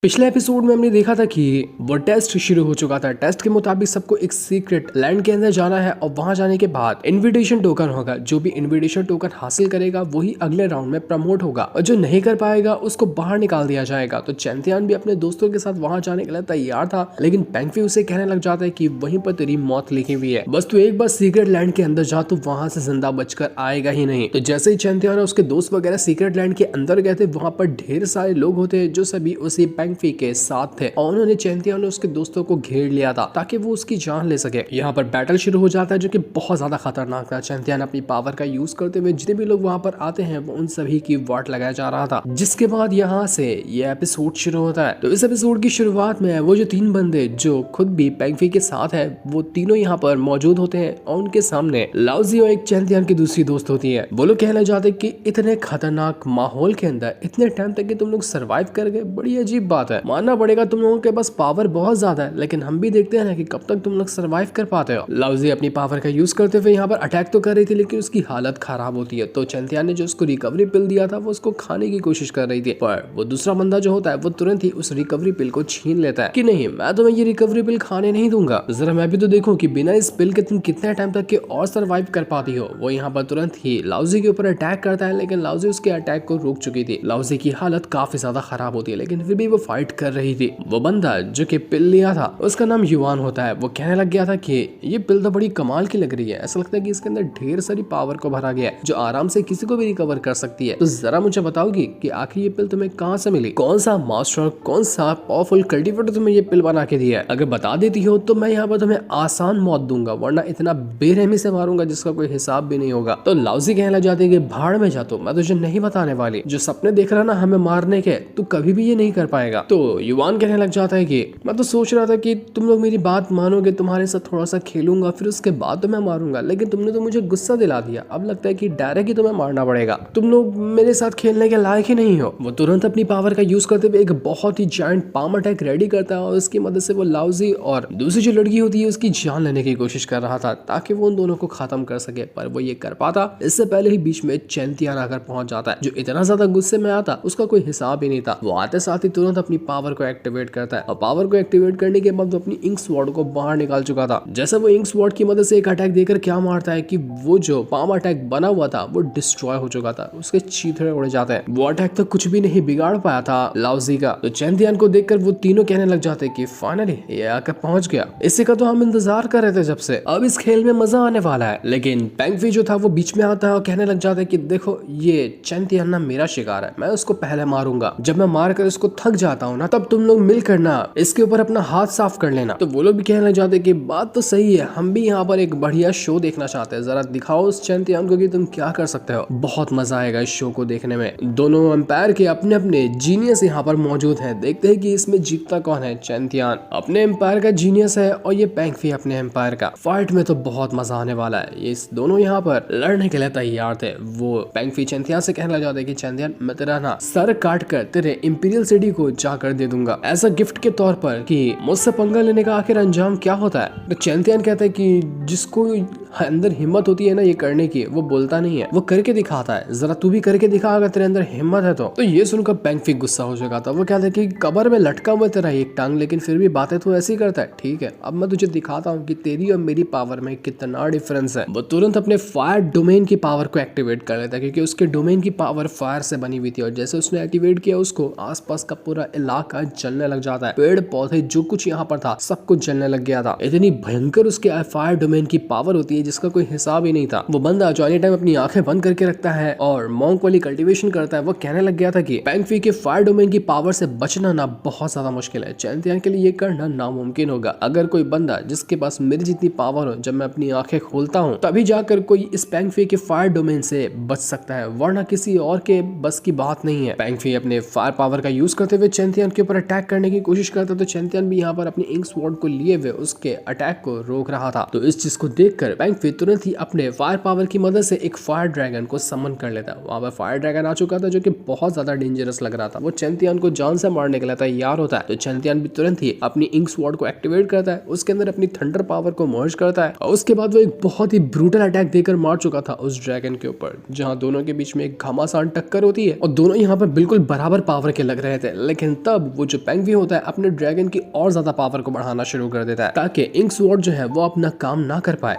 पिछले एपिसोड में हमने देखा था कि वो टेस्ट शुरू हो चुका था। टेस्ट के मुताबिक सबको एक सीक्रेट लैंड के अंदर जाना है और वहां जाने के बाद इनविटेशन टोकन होगा। जो भी इनविटेशन टोकन हासिल करेगा वही अगले राउंड में प्रमोट होगा और जो नहीं कर पाएगा उसको बाहर निकाल दिया जाएगा। तो चैंतियान भी अपने दोस्तों के साथ वहां जाने के लिए तैयार था, लेकिन पेंगफी उसे कहने लग जाता है कि वहीं पर तेरी मौत लिखी हुई है, बस तू एक बार सीक्रेट लैंड के अंदर जा, तो वहां से जिंदा बचकर आएगा ही नहीं। तो जैसे ही चैंतियान और उसके दोस्त वगैरह सीक्रेट लैंड के अंदर गए थे, वहां पर ढेर सारे लोग होते जो सभी उसी पेंगफी के साथ थे और उन्होंने चैंतियान और उसके दोस्तों को घेर लिया था ताकि वो उसकी जान ले सके। यहाँ पर बैटल शुरू हो जाता है जो कि बहुत ज्यादा खतरनाक था। चैंतियान अपनी पावर का यूज करते हुए जितने भी लोग वहां पर आते हैं वो उन सभी की वाट लगाया जा रहा था, जिसके बाद यहाँ से ये एपिसोड शुरू होता है। तो इस एपिसोड की शुरुआत में वो जो तीन बंदे जो खुद भी पेंगफी के साथ है वो तीनों यहाँ पर मौजूद होते हैं और उनके सामने लाउजी और एक चैंतियान की दूसरी दोस्त होती है। वो लोग कहना चाहते कि इतने खतरनाक माहौल के अंदर इतने टाइम तक कि तुम लोग सर्वाइव कर गए, बड़ी अजीब बात है। मानना पड़ेगा तुम लोगों के पास पावर बहुत ज्यादा है, लेकिन हम भी देखते हैं ना कि कब तक तुम लोग सर्वाइव कर पाते हो। लाउजी अपनी पावर का यूज करते हुए यहाँ पर अटैक तो कर रही थी, लेकिन उसकी हालत खराब होती है। तो चैंतियान ने जो उसको रिकवरी पिल दिया था वो उसको खाने की कोशिश कर रही थी, पर वो दूसरा बंदा जो होता है वो तुरंत ही उस रिकवरी पिल को छीन लेता है कि नहीं, मैं तुम्हें ये रिकवरी पिल खाने नहीं दूंगा, जरा मैं भी तो देखूं कि बिना इस पिल के तुम कितने टाइम तक के और सर्वाइव कर पाती हो। वो यहाँ पर तुरंत ही लाउजी के ऊपर अटैक करता है, लेकिन लाउजी उसके अटैक को रोक चुकी थी। लाउजी की हालत काफी ज्यादा खराब होती है, लेकिन फिर भी वो फाइट कर रही थी। वो बंदा जो कि पिल लिया था उसका नाम युवान होता है। वो कहने लग गया था कि ये पिल तो बड़ी कमाल की लग रही है, ऐसा लगता है कि इसके अंदर ढेर सारी पावर को भरा गया है जो आराम से किसी को भी रिकवर कर सकती है। तो जरा मुझे बताओगी कि आखिर ये पिल तुम्हें कहाँ से मिली, कौन सा मास्टर, कौन सा पावरफुल कल्टीवेटर तुम्हें ये पिल बना के दिया है? अगर बता देती हो तो मैं यहाँ पर तुम्हें आसान मौत दूंगा, वरना इतना बेरहमी से मारूंगा जिसका कोई हिसाब भी नहीं होगा। तो लाउजी कहना चाहते कि भाड़ में जा, तो मैं तुझे नहीं बताने वाली, जो सपने देख रहा ना हमें मारने के, तू कभी भी ये नहीं कर पाएगा। तो युवान कहने लग जाता है कि मैं तो सोच रहा था कि तुम लोग मेरी बात मानोगे, तुम्हारे साथ थोड़ा सा खेलूंगा, फिर उसके बाद तो मैं मारूंगा, लेकिन तुमने तो मुझे गुस्सा दिला दिया। अब लगता है कि डायरेक्ट ही तुम्हें मारना पड़ेगा, तुम लोग मेरे साथ खेलने के लायक ही नहीं हो। वो तुरंत अपनी पावर का यूज करते हुए एक बहुत ही जायंट पाम अटैक रेडी करता है और उसकी मदद से वो लाउजी और दूसरी जो लड़की होती है उसकी जान लेने की कोशिश कर रहा था ताकि वो उन दोनों को खत्म कर सके, पर वो ये कर पाता इससे पहले ही बीच में चैंतियान आकर पहुंच जाता है, जो इतना ज्यादा गुस्से में आता उसका कोई हिसाब ही नहीं था। वो आते साथ ही तुरंत अपनी पावर को एक्टिवेट करता है और पावर को एक्टिवेट करने के बाद वो अपनी इंक स्वॉर्ड को बाहर निकाल चुका था। जैसे वो इंक स्वॉर्ड की मदद से एक अटैक देकर क्या मारता है कि वो जो पाम अटैक बना हुआ था वो डिस्ट्रॉय हो चुका था, उसके चीथड़े उड़ जाते हैं। वो अटैक तो कुछ भी नहीं बिगाड़ पाया था लाउजी का। तो चैंतियान को देखकर वो तीनों कहने लग जाते कि फाइनली ये आकर पहुंच गया, इसी का तो हम इंतजार कर रहे थे जब से, अब इस खेल में मजा आने वाला है। लेकिन पेंगफी जो था वो बीच में आता है और कहने लग जाता है कि देखो ये चैंतियान ना मेरा शिकार है, मैं उसको पहले मारूंगा, जब मैं मार कर उसको थक जाता हूँ ना तब तुम लोग मिलकर ना इसके ऊपर अपना हाथ साफ कर लेना। तो वो लोग भी कहने लग जाते कि बात तो सही है, हम भी यहाँ पर एक बढ़िया शो देखना चाहते हैं, जरा दिखाओ उस चैंतियान को कि तुम क्या कर सकते हो। बहुत मजा आएगा इस शो को देखने में। दोनों एम्पायर के अपने अपने जीनियस यहाँ पर मौजूद हैं, देखते हैं कि इसमें जीतता कौन है। चैंतियान अपने एम्पायर का जीनियस है और ये पेंगफी अपने एम्पायर का। फाइट में तो बहुत मजा आने वाला है। ये दोनों यहाँ पर लड़ने के लिए तैयार थे। वो पेंगफी चैंतियान से कहने लग जाते कि चैंतियान मैं तेरा ना सर काट कर तेरे इंपीरियल सिटी को जाकर दे दूंगा एज अ गिफ्ट के तौर पर, कि मुझसे पंगा लेने का आखिर अंजाम क्या होता है। तो चैंतियान कहता है कि जिसको अंदर हिम्मत होती है ना ये करने की, वो बोलता नहीं है, वो करके दिखाता है, जरा तू भी करके दिखा अगर तेरे अंदर हिम्मत है तो ये सुनकर पेंगफी गुस्सा हो चुका था। वो कहता है कि कबर में लटका हुआ तेरा एक टांग, लेकिन फिर भी बातें तो ऐसी करता है। ठीक है, अब मैं तुझे दिखाता हूँ कि तेरी और मेरी पावर में कितना डिफरेंस है। वो तुरंत अपने फायर डोमेन की पावर को एक्टिवेट कर लेता है, क्योंकि उसके डोमेन की पावर फायर से बनी हुई थी और जैसे उसने एक्टिवेट किया उसको आसपास का पूरा इलाका जलने लग जाता है। पेड़ पौधे जो कुछ यहाँ पर था सब कुछ जलने लग गया था। इतनी भयंकर उसके फायर डोमेन की पावर होती है जिसका कोई हिसाब ही नहीं था। वो बंदा जो एनी टाइम अपनी आंखें बंद करके रखता है और मॉन्क वाली कल्टीवेशन करता है, वो कहने लग गया था कि पेंगफी के फायर डोमेन की पावर से बचना ना बहुत ज्यादा मुश्किल है, चैंतियान के लिए ये करना नामुमकिन होगा। अगर कोई बंदा जिसके पास मेरी जितनी पावर हो, जब मैं अपनी आंखें खोलता हूँ तभी जाकर कोई इस पेंगफी के फायर डोमेन से बच सकता है, वरना किसी और के बस की बात नहीं है। पेंगफी अपने फायर पावर का यूज करते हुए चैंतियान के ऊपर अटैक करने की कोशिश करता, तो चैंतियान भी यहाँ पर अपनी इंक स्वॉर्ड को लिए हुए उसके अटैक को रोक रहा था। तो इस चीज को देखकर पैंग फी तुरंत ही अपने फायर पावर की मदद से एक फायर ड्रैगन को समन कर लेता है। वहां पर फायर ड्रैगन आ चुका था जो कि बहुत ज्यादा डेंजरस लग रहा था। वो चैंतियन को जान से मारने के लिए तैयार होता है। तो चैंतियन भी तुरंत ही अपनी इंक स्वॉर्ड को एक्टिवेट करता है, उसके अंदर अपनी थंडर पावर को मर्ज करता है और उसके बाद वो एक बहुत ही ब्रूटल अटैक देकर मार चुका था उस ड्रैगन के ऊपर, जहां दोनों के बीच में एक घमासान टक्कर होती है और दोनों यहाँ पर बिल्कुल बराबर पावर के लग रहे थे। लेकिन तब वो जो पैंग फी होता है अपने ड्रैगन की और ज्यादा पावर को बढ़ाना शुरू कर देता है ताकि इंक स्वॉर्ड जो है वो अपना काम ना कर पाए।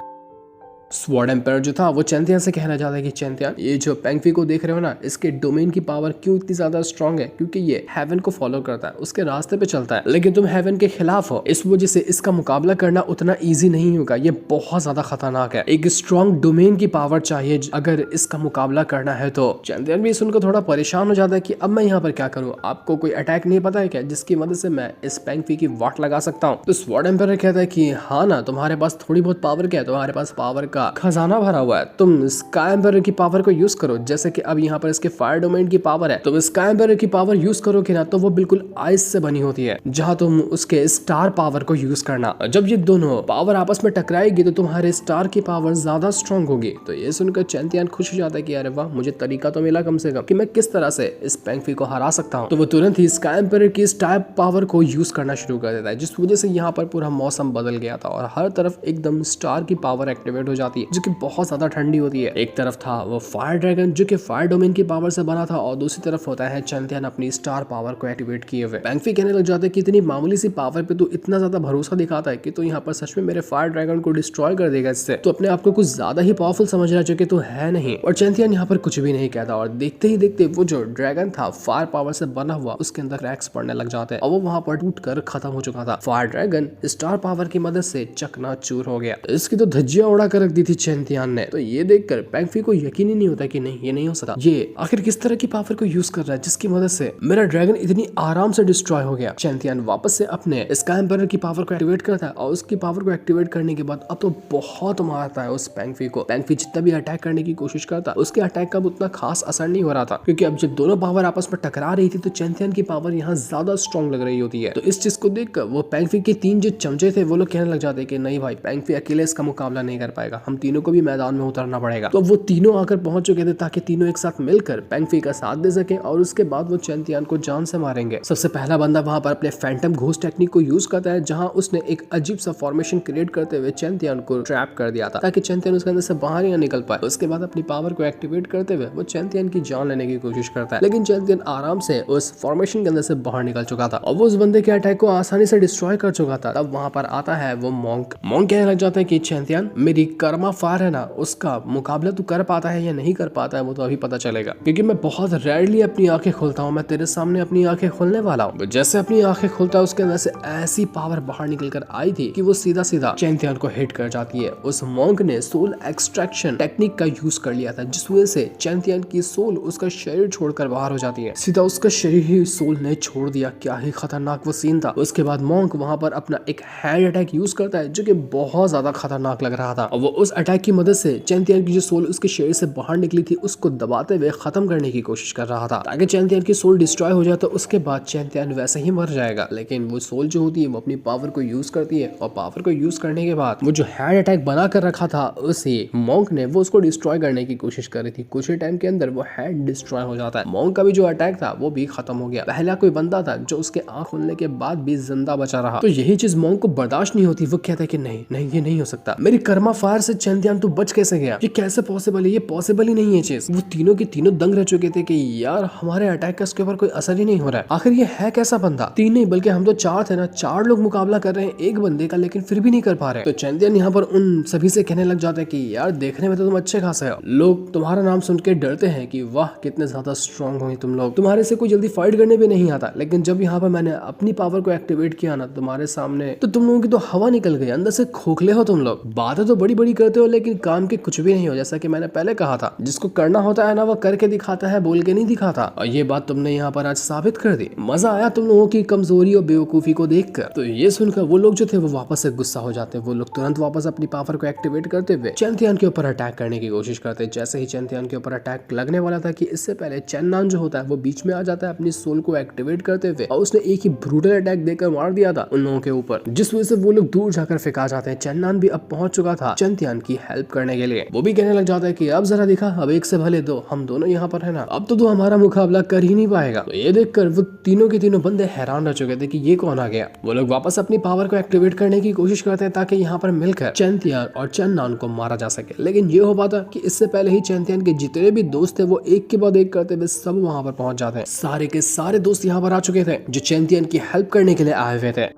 स्वॉर्ड एम्पायर जो था वो चैंतियन से कहना चाहता है कि चैंतियन, ये जो पैंग फी को देख रहे हो ना, इसके डोमेन की पावर क्यों इतनी ज्यादा स्ट्रांग है? क्योंकि ये हेवन को फॉलो करता है, उसके रास्ते पे चलता है, लेकिन तुम हेवन के खिलाफ हो, इस वजह से इसका मुकाबला करना उतना ईजी नहीं होगा। ये बहुत ज्यादा खतरनाक है, एक स्ट्रॉन्ग डोमेन की पावर चाहिए अगर इसका मुकाबला करना है तो। चैंतियन भी सुनकर थोड़ा परेशान हो जाता है कि अब मैं यहाँ पर क्या करूँ? आपको कोई अटैक नहीं पता है क्या जिसकी मदद से मैं इस पैंग फी की वाट लगा सकता हूँ? तो स्वॉर्ड एम्पायर कहता है कि हाँ ना, तुम्हारे पास थोड़ी बहुत पावर क्या है, तुम्हारे पास पावर का खजाना भरा हुआ है, तुम स्काई एम्पायर की पावर को यूज करो। जैसे कि अब यहाँ पर इसके फायर डोमेन की पावर है, तुम स्काई एम्पायर की पावर यूज करोगे ना तो वो बिल्कुल आइस से बनी होती है, जहां तुम उसके स्टार पावर को यूज करना। जब ये दोनों पावर आपस में टकराएगी तो तुम्हारे स्टार की पावर ज्यादा स्ट्रॉन्ग होगी। तो ये सुनकर चैंतियन खुश हो जाता है कि अरे वाह, मुझे तरीका तो मिला कम से कम कि मैं किस तरह से इस पैंग फी को हरा सकता हूँ। तो वो तुरंत ही स्काई एम्पायर की स्टार पावर को यूज करना शुरू कर देता है, जिस वजह से यहाँ पर पूरा मौसम बदल गया था और हर तरफ एकदम स्टार की पावर एक्टिवेट हो जाती है, जो कि बहुत ज्यादा ठंडी होती है। एक तरफ था वो फायर ड्रैगन जो कि फायर डोमेन की पावर से बना था और दूसरी तरफ होता है चैंतियन अपनी स्टार पावर को एक्टिवेट किए हुए। पैंग फी कहने लग जाते हैं कि इतनी मामूली सी पावर पे तू इतना ज्यादा भरोसा दिखाता है कि तू यहाँ पर सच में मेरे फायर ड्रैगन को डिस्ट्रॉय कर देगा इससे, तो अपने आप को कुछ ज्यादा ही पावरफुल समझ रहा, जो कि तू है नहीं। और चैंतियन यहाँ पर कुछ भी नहीं कहता और देखते ही देखते वो जो ड्रैगन था फायर पावर से बना हुआ, उसके अंदर क्रैक्स पड़ने लग जाते हैं और वो वहां पर टूट कर खत्म हो चुका था। फायर ड्रैगन स्टार पावर की मदद से चकनाचूर हो गया। इसकी तो धज्जियां उड़ा कर रख दी थी चैंतियन ने। तो ये देखकर पैंग फी को यकीन ही नहीं होता कि नहीं, ये नहीं हो सकता, ये आखिर किस तरह की पावर को यूज कर रहा है जिसकी मदद से मेरा ड्रैगन इतनी आराम से डिस्ट्रॉय हो गया। चैंतियन वापस से अपने स्काई एम्पायर की पावर को एक्टिवेट करता है और उसकी पावर को एक्टिवेट करने के बाद अब तो बहुत मारता है उस पैंग फी को। पैंग फी जितना भी अटैक करने की कोशिश करता, उसके अटैक का उतना खास असर नहीं हो रहा था, क्योंकि अब जब दोनों पावर आपस में टकरा रही थी तो चैंतियन की पावर यहाँ ज्यादा स्ट्रॉन्ग लग रही होती है। तो इस चीज को देखकर वो पैंग फी के तीन जो चमचे थे वो लोग कहने लग जाते कि नहीं भाई, पैंग फी अकेले इसका मुकाबला नहीं कर पाएगा, हम तीनों को भी मैदान में उतरना पड़ेगा। तो वो तीनों आकर पहुंच चुके थे ताकि तीनों एक साथ मिलकर पैंग फी का साथ दे सके और उसके बाद वो चैंतियन को जान से मारेंगे। सबसे पहला बंदा वहां पर अपने फैंटम घोस्ट टेक्निक को यूज करता है, जहां उसने एक अजीब सा फॉर्मेशन क्रिएट करते हुए चैंतियन को ट्रैप कर दिया था ताकि चैंतियन उसके अंदर से बाहर ही निकल पाए। उसके बाद अपनी पावर को एक्टिवेट करते हुए वो चैंतियन की जान लेने की कोशिश करता है, लेकिन चैंतियन आराम से उस फॉर्मेशन के अंदर से बाहर निकल चुका था और वो उस बंदे के अटैक को आसानी से डिस्ट्रॉय कर चुका था। तब वहां पर आता है वो मॉन्क। मॉन्क कहने लग जाता है कि चैंतियन, मेरी कर्मा फायर है ना, उसका मुकाबला तू कर पाता है या नहीं कर पाता है वो तो अभी पता चलेगा, क्योंकि मैं बहुत रेयरली अपनी आंखें खोलता हूँ, मैं तेरे सामने अपनी आंखें खोलने वाला हूँ। जैसे अपनी आंखें खोलता है उसके अंदर से ऐसी पावर बाहर निकल कर आई थी कि वो सीधा सीधा चैंतियन को हिट कर जाती है। उस मॉन्क ने सोल एक्सट्रैक्शन टेक्निक का यूज कर लिया था, जिस वजह से चैंतियन की सोल उसका शरीर छोड़कर बाहर हो जाती है, सीधा उसका शरीर ही सोल ने छोड़ दिया। क्या ही खतरनाक वो सीन था। उसके बाद मॉन्क वहां पर अपना एक हैंड अटैक यूज करता है जो कि बहुत ज्यादा खतरनाक लग रहा था और वो उस अटैक की मदद से चैंतियन की जो सोल उसके शरीर से बाहर निकली थी उसको दबाते हुए खत्म करने की कोशिश कर रहा था ताकि चैंतियन की सोल डिस्ट्रॉय हो जाए। तो उसके बाद चैंतियन वैसे ही मर जाएगा, लेकिन वो सोल जो होती है वो अपनी पावर को यूज करती है और पावर को यूज करने के बाद वो जो हैंड अटैक बना कर रखा था उसे मॉन्क ने वो उसको डिस्ट्रॉय करने की कोशिश कर रही थी। कुछ ही टाइम के अंदर वो हैंड डिस्ट्रॉय हो जाता है। मॉन्क का भी जो अटैक था वो भी खत्म हो गया। पहला कोई बंदा था जो उसके आंख खुलने के बाद भी जिंदा बचा रहा। तो यही चीज मॉन्क को बर्दाश्त नहीं होती। वो कहता है कि नहीं नहीं, ये नहीं हो सकता, मेरी कर्मा फायर से चैंतियन तू बच कैसे गया, ये कैसे पॉसिबल है, ये पॉसिबल ही नहीं है चीज। वो तीनों के तीनों दंग रह चुके थे कि यार हमारे अटैक का इसके ऊपर कोई असर ही नहीं हो रहा है, आखिर ये है कैसा बंदा। तीन नहीं बल्कि हम तो चार थे ना, चार लोग मुकाबला कर रहे हैं एक बंदे का, लेकिन फिर भी नहीं कर पा रहे। तो चैंतियन यहाँ पर उन सभी से कहने लग जाते हैं कि यार देखने में तो तुम अच्छे खासे हो, लोग तुम्हारा नाम सुन के डरते हैं कि वाह कितने ज्यादा स्ट्रॉन्ग हो तुम लोग, तुम्हारे से कोई जल्दी फाइट करने भी नहीं आता, लेकिन जब यहाँ पर मैंने अपनी पावर को एक्टिवेट किया ना तुम्हारे सामने, तो तुम लोगों की तो हवा निकल गई, अंदर से खोखले हो तुम लोग, बातें तो बड़ी बड़ी करते हो लेकिन काम के कुछ भी नहीं हो। जैसा कि मैंने पहले कहा था, जिसको करना होता है ना वो करके दिखाता है, बोल के नहीं दिखाता, और ये बात तुमने यहाँ पर आज साबित कर दी। मजा आया तुम लोगों की कमजोरी और बेवकूफी को देखकर। तो ये सुनकर वो लोग जो थे वो वापस से गुस्सा हो जाते हैं। वो लोग तुरंत वापस अपनी पावर को एक्टिवेट करते हुए चैंतियन के ऊपर अटैक करने की कोशिश करते हैं। जैसे ही चैंतियन के ऊपर अटैक लगने वाला था कि इससे पहले चैन्नान जो होता है वो बीच में आ जाता है अपनी सोल को एक्टिवेट करते हुए, और उसने एक ही ब्रूटल अटैक देकर मार दिया था उन लोगों के ऊपर, जिस वजह से वो लोग दूर जाकर फेंका जाते हैं। चैन्नान भी अब पहुंच चुका था चैंतियन चैंतियन की हेल्प करने के लिए। वो भी कहने लग जाता है कि अब जरा दिखा, अब एक से भले दो, हम दोनों यहाँ पर है ना, अब तो तू हमारा मुकाबला कर ही नहीं पाएगा। तो ये देखकर वो तीनों के तीनों बंदे हैरान रह चुके थे कि ये कौन आ गया। वो लोग वापस अपनी पावर को एक्टिवेट करने की कोशिश करते हैं ताकि यहाँ पर मिलकर चैंतियन और चेन्नन को मारा जा सके। लेकिन ये हो पाता कि इससे पहले ही चैंतियन के जितने भी दोस्त थे वो एक के बाद एक करते हुए सब वहां पर पहुंच जाते हैं। सारे के सारे दोस्त यहाँ पर आ चुके थे जो चैंतियन की हेल्प करने के लिए आए हुए थे।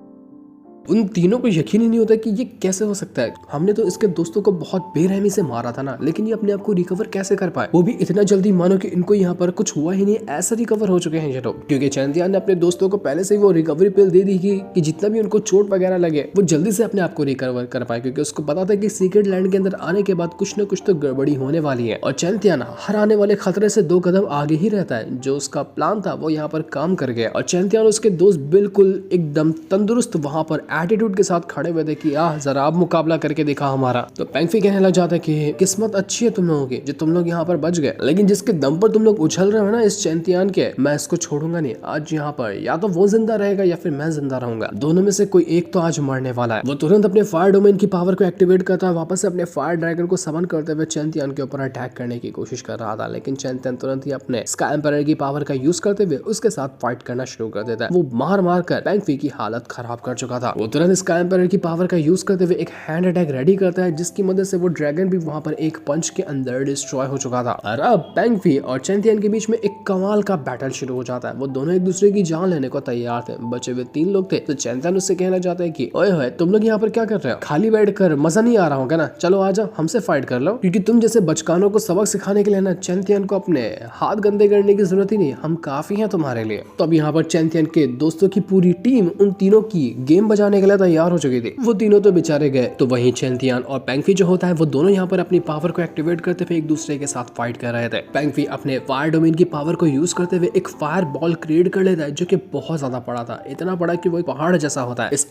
उन तीनों को यकीन ही नहीं होता कि ये कैसे हो सकता है। हमने तो इसके दोस्तों को बहुत बेरहमी से मारा था ना, लेकिन ये अपने आप को रिकवर कैसे कर पाए, वो भी इतना जल्दी, मानो कि इनको यहाँ पर कुछ हुआ ही नहीं, ऐसा रिकवर हो चुके हैं ये लोग। क्योंकि चैंतियन ने अपने दोस्तों को पहले से ही वो रिकवरी पिल दे दी कि जितना भी उनको चोट वगैरह लगे वो जल्दी से अपने आप को रिकवर कर पाए, क्योंकि उसको पता था कि सीक्रेट लैंड के अंदर आने के बाद कुछ न कुछ तो गड़बड़ी होने वाली है। और चैंतियन हर आने वाले खतरे से 2 कदम आगे ही रहता है। जो उसका प्लान था वो यहाँ पर काम कर गया और चैंतियन उसके दोस्त बिल्कुल एकदम तंदुरुस्त वहां पर एटीट्यूड के साथ खड़े हुए थे कि जरा आप मुकाबला करके दिखा हमारा। तो पेंगफी कहने लग जाता है कि किस्मत अच्छी है तुम लोगों की जो तुम लोग यहाँ पर बच गए, लेकिन जिसके दम पर तुम लोग उछल रहे हो ना इस चैंतियन के, मैं इसको छोड़ूंगा नहीं। आज यहाँ पर या तो वो जिंदा रहेगा या फिर मैं जिंदा रहूंगा, दोनों में से कोई एक तो आज मरने वाला है। वो तुरंत अपने फायर डोमेन की पावर को एक्टिवेट करता है, वापस से अपने फायर ड्रैगन को समन करते हुए चैंतियन के ऊपर अटैक करने की कोशिश कर रहा था। लेकिन चैंतियन तुरंत ही अपने स्काई एम्पायर की पावर का यूज करते हुए उसके साथ फाइट करना शुरू कर देता है। वो मार मार कर पेंगफी की हालत खराब कर चुका था। वो तुरंत स्काई एम्पायर की पावर का यूज करते हुए एक हैंड अटैक रेडी करता है, जिसकी मदद से वो ड्रैगन भी वहां पर एक पंच के अंदर डिस्ट्रॉय हो चुका था। और अब पेंगफी और चैंतियन के बीच में एक कमाल का बैटल शुरू हो जाता है। वो दोनों एक दूसरे की जान लेने को तैयार थे। बचे हुए 3 लोग थे। तो चैंतियन उससे कहना चाहता है कि ओए होए तुम लोग यहाँ पर क्या कर रहे हो, खाली बैठ कर मजा नहीं आ रहा होगा ना, चलो आ जाओ हमसे फाइट कर लो, क्योंकि तुम जैसे बचकानों को सबक सिखाने के लिए ना चैंतियन को अपने हाथ गंदे करने की जरूरत ही नहीं, हम काफी हैं तुम्हारे लिए। तो अब यहाँ पर चैंतियन के दोस्तों की पूरी टीम उन तीनों की गेम बजाने के लिए तैयार हो चुकी थी। वो तीनों तो बेचारे गए। तो वहीं चैंतियन और पेंगफी जो होता है वो दोनों यहाँ पर अपनी पावर को एक्टिवेट करते हुए एक दूसरे के साथ फाइट कर रहे थे। पेंगफी अपने फायर डोमेन की पावर को यूज करते हुए एक फायर बॉल क्रिएट कर लेता है जो कि बहुत ज्यादा बड़ा था, इतना बड़ा कि वो एक पहाड़ जैसा होता है। इस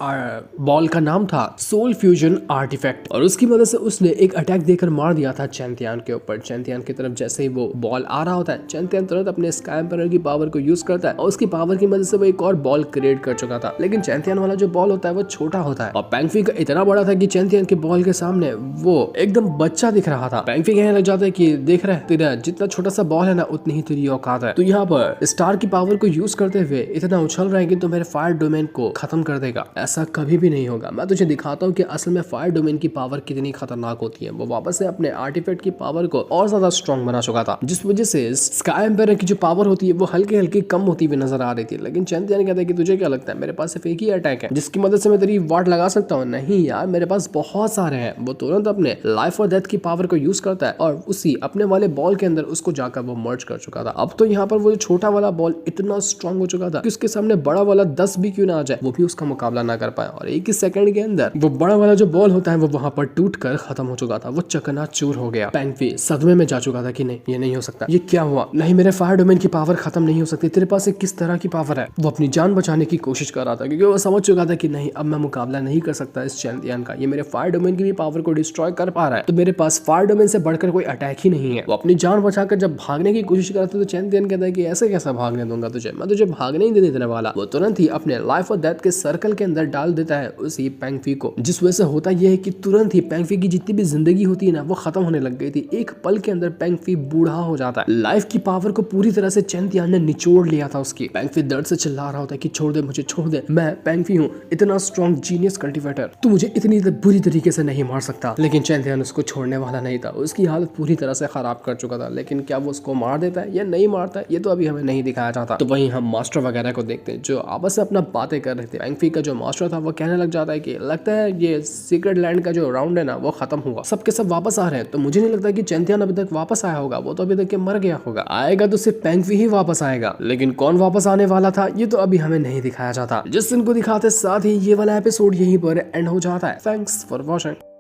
बॉल का नाम था सोल फ्यूजन आर्टिफैक्ट और उसकी मदद से उसने एक अटैक देकर मार दिया था चैंतियन के ऊपर। चैंतियन की तरफ जैसे ही वो बॉल आ रहा होता है, चैंतियन तुरंत अपने स्काई एम्पायर की पावर को यूज करता है और उसकी पावर की मदद से वो एक और बॉल क्रिएट कर चुका था। लेकिन चैंतियन वाला जो बॉल होता है वो छोटा होता है और पेंगफी का इतना बड़ा था कि चैंतियन के बॉल के सामने वो एकदम बच्चा दिख रहा था। पेंगफी कहने लग जाता है कि देख रहे तेरा जितना छोटा सा बॉल है ना उतनी ही तेरी औकात है। तो यहाँ पर स्टार की पावर को यूज करते हुए इतना उछल रहा है कि तो मेरे फायर डोमेन को खत्म कर देगा। ऐसा कभी भी नहीं होगा, मैं तुझे दिखाता हूँ कि असल में फायर डोमेन की पावर कितनी खतरनाक होती है। वो वापस से अपने आर्टिफैक्ट की पावर को और ज्यादा स्ट्रॉन्ग बना चुका था, जिस वजह से स्काई एम्पायर की जो पावर होती है वो हल्की हल्की कम होती हुई नजर आ रही थी। लेकिन चैंतियन कहता है कि तुझे क्या लगता है मेरे पास सिर्फ एक ही अटैक है जिसकी मदद से मैं तेरी वाट लगा सकता हूँ? नहीं यार, मेरे पास बहुत सारे हैं। वो तुरंत अपने लाइफ और डेथ की पावर को यूज करता है और उसी अपने वाले बॉल के अंदर उसको जाकर वो मर्ज कर चुका था। अब तो यहाँ पर वो छोटा वाला बॉल इतना स्ट्रॉन्ग हो चुका था कि उसके सामने बड़ा वाला 10 भी क्यों ना आ जाए वो भी उसका मुकाबला ना कर पाए। और एक ही सेकंड के अंदर वो बड़ा वाला जो बॉल होता है वो वहां पर टूट कर खत्म हो चुका था। वो चकनाचूर हो गया। पेंगफी सदमे में जा चुका था कि नहीं, ये नहीं हो सकता, ये क्या हुआ? नहीं, मेरे फायर डोमेन की पावर खत्म नहीं हो सकती। तेरे पास एक किस तरह की पावर है? वो अपनी जान बचाने की कोशिश कर रहा था क्योंकि वो समझ चुका था कि नहीं, अब मैं मुकाबला नहीं कर सकता इस चैंपियन का। ये मेरे फायर डोमेन की भी पावर को डिस्ट्रॉय कर पा रहा है, तो मेरे पास फायर डोमेन से बढ़कर कोई अटैक ही नहीं है। वो अपनी जान बचाकर जब भागने की कोशिश करता है तो चैंपियन कहता है कि ऐसे कैसा भागने दूंगा तुझे, मैं तुझे भागने ही नहीं देने वाला। वो तुरंत ही अपने लाइफ और डेथ के सर्कल के अंदर डाल देता है उसी पेंगफी को, जिस वजह से होता यह है कि तुरंत ही पेंगफी की जितनी भी जिंदगी होती है ना वो खत्म होने लग गई थी। एक पल के अंदर पेंगफी बूढ़ा हो जाता है। लाइफ की पावर को पूरी तरह से चैंपियन ने निचोड़ लिया था उसकी। पेंगफी दर्द से चिल्ला रहा होता है कि छोड़ दे मुझे, छोड़ दे, मैं पेंगफी हूँ, इतना स्ट्रॉन्ग जीनियस कल्टीवेटर, तू मुझे इतनी बुरी तरीके से नहीं मार सकता। लेकिन चैंपियन उसको छोड़ने वाला नहीं था। उसकी हालत पूरी तरह से खराब कर चुका था। लेकिन क्या वो उसको मार देता है या नहीं मारता है ये तो अभी हमें नहीं दिखाया जाता। तो वहीं हम मास्टर वगैरह को देखते हैं जो आपस में अपना बातें कर रहे थे। पेंगफी का जो मास्टर था वो कहने लग जाता है कि लगता है ये सीक्रेट लैंड का जो राउंड है ना वो खत्म हुआ, सबके सब वापस आ रहे हैं। तो मुझे नहीं लगता कि चैंपियन अभी तक वापस आया होगा, वो तो अभी तक के मर गया होगा। आएगा तो सिर्फ पेंगफी ही वापस आएगा, लेकिन कौन वापस आने वाला था ये तो अभी हमें नहीं दिखाया जाता। जिस दिन को दिखाते साथ ही ये वाला एपिसोड यहीं पर एंड हो जाता है। Thanks for watching.